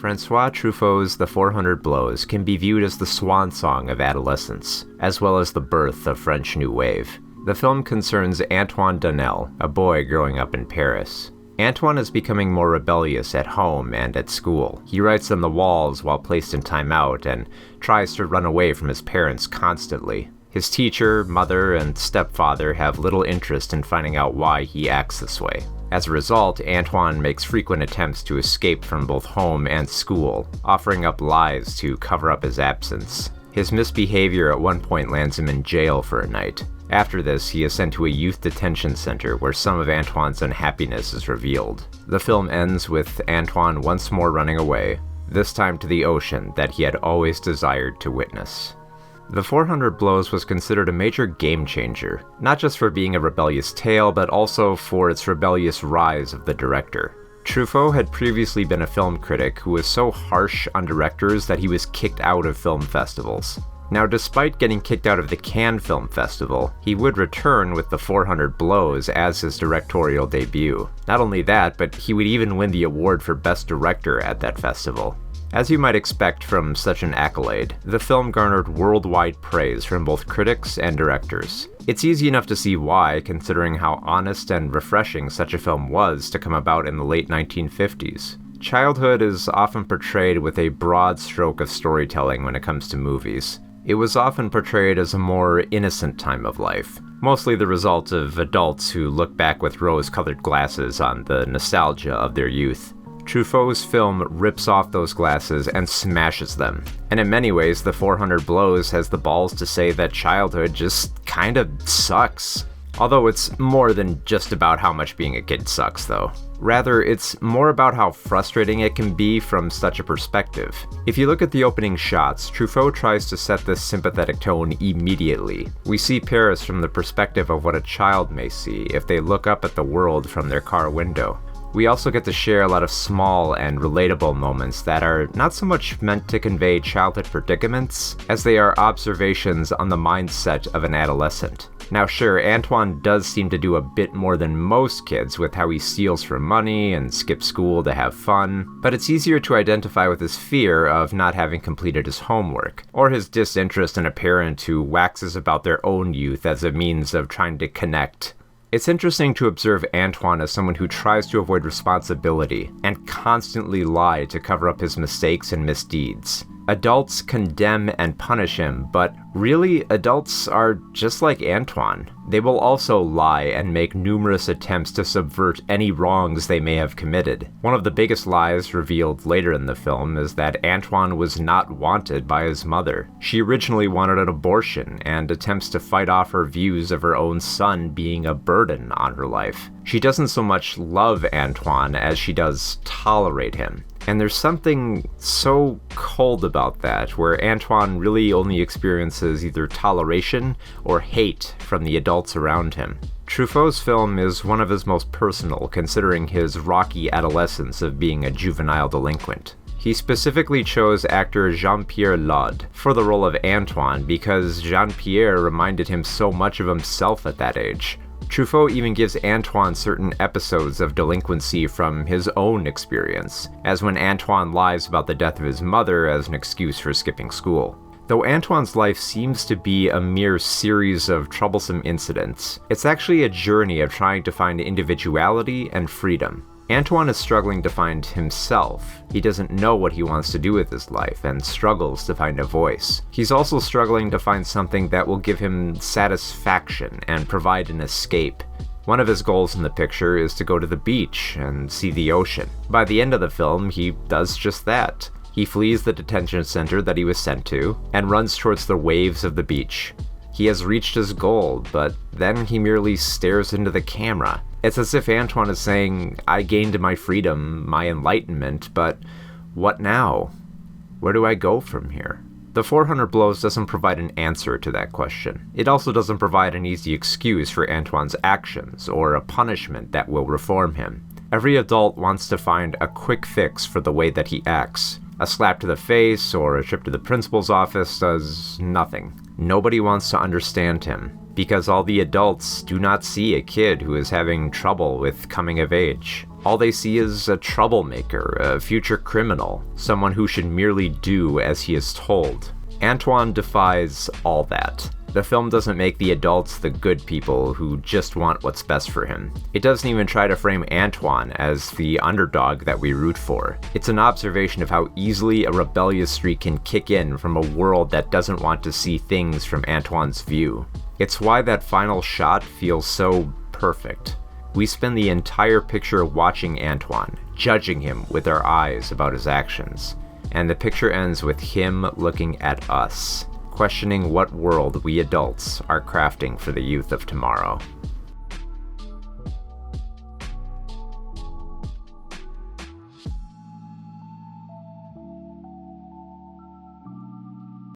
François Truffaut's The 400 Blows can be viewed as the swan song of adolescence, as well as the birth of French New Wave. The film concerns Antoine Donnel, a boy growing up in Paris. Antoine is becoming more rebellious at home and at school. He writes on the walls while placed in timeout and tries to run away from his parents constantly. His teacher, mother, and stepfather have little interest in finding out why he acts this way. As a result, Antoine makes frequent attempts to escape from both home and school, offering up lies to cover up his absence. His misbehavior at one point lands him in jail for a night. After this, he is sent to a youth detention center where some of Antoine's unhappiness is revealed. The film ends with Antoine once more running away, this time to the ocean that he had always desired to witness. The 400 Blows was considered a major game changer, not just for being a rebellious tale, but also for its rebellious rise of the director. Truffaut had previously been a film critic who was so harsh on directors that he was kicked out of film festivals. Now, despite getting kicked out of the Cannes Film Festival, he would return with The 400 Blows as his directorial debut. Not only that, but he would even win the award for Best Director at that festival. As you might expect from such an accolade, the film garnered worldwide praise from both critics and directors. It's easy enough to see why, considering how honest and refreshing such a film was to come about in the late 1950s. Childhood is often portrayed with a broad stroke of storytelling when it comes to movies. It was often portrayed as a more innocent time of life, mostly the result of adults who look back with rose-colored glasses on the nostalgia of their youth. Truffaut's film rips off those glasses and smashes them, and in many ways, The 400 Blows has the balls to say that childhood just kinda sucks. Although it's more than just about how much being a kid sucks, though. Rather, it's more about how frustrating it can be from such a perspective. If you look at the opening shots, Truffaut tries to set this sympathetic tone immediately. We see Paris from the perspective of what a child may see if they look up at the world from their car window. We also get to share a lot of small and relatable moments that are not so much meant to convey childhood predicaments as they are observations on the mindset of an adolescent. Now sure, Antoine does seem to do a bit more than most kids with how he steals for money and skips school to have fun, but it's easier to identify with his fear of not having completed his homework, or his disinterest in a parent who waxes about their own youth as a means of trying to connect. It's interesting to observe Antoine as someone who tries to avoid responsibility and constantly lie to cover up his mistakes and misdeeds. Adults condemn and punish him, but really, adults are just like Antoine. They will also lie and make numerous attempts to subvert any wrongs they may have committed. One of the biggest lies revealed later in the film is that Antoine was not wanted by his mother. She originally wanted an abortion and attempts to fight off her views of her own son being a burden on her life. She doesn't so much love Antoine as she does tolerate him. And there's something so cold about that, where Antoine really only experiences either toleration or hate from the adults around him. Truffaut's film is one of his most personal, considering his rocky adolescence of being a juvenile delinquent. He specifically chose actor Jean-Pierre Laude for the role of Antoine because Jean-Pierre reminded him so much of himself at that age. Truffaut even gives Antoine certain episodes of delinquency from his own experience, as when Antoine lies about the death of his mother as an excuse for skipping school. Though Antoine's life seems to be a mere series of troublesome incidents, it's actually a journey of trying to find individuality and freedom. Antoine is struggling to find himself. He doesn't know what he wants to do with his life and struggles to find a voice. He's also struggling to find something that will give him satisfaction and provide an escape. One of his goals in the picture is to go to the beach and see the ocean. By the end of the film, he does just that. He flees the detention center that he was sent to and runs towards the waves of the beach. He has reached his goal, but then he merely stares into the camera. It's as if Antoine is saying, I gained my freedom, my enlightenment, but what now? Where do I go from here? The 400 Blows doesn't provide an answer to that question. It also doesn't provide an easy excuse for Antoine's actions, or a punishment that will reform him. Every adult wants to find a quick fix for the way that he acts. A slap to the face or a trip to the principal's office does nothing. Nobody wants to understand him, because all the adults do not see a kid who is having trouble with coming of age. All they see is a troublemaker, a future criminal, someone who should merely do as he is told. Antoine defies all that. The film doesn't make the adults the good people who just want what's best for him. It doesn't even try to frame Antoine as the underdog that we root for. It's an observation of how easily a rebellious streak can kick in from a world that doesn't want to see things from Antoine's view. It's why that final shot feels so perfect. We spend the entire picture watching Antoine, judging him with our eyes about his actions. And the picture ends with him looking at us, questioning what world we adults are crafting for the youth of tomorrow.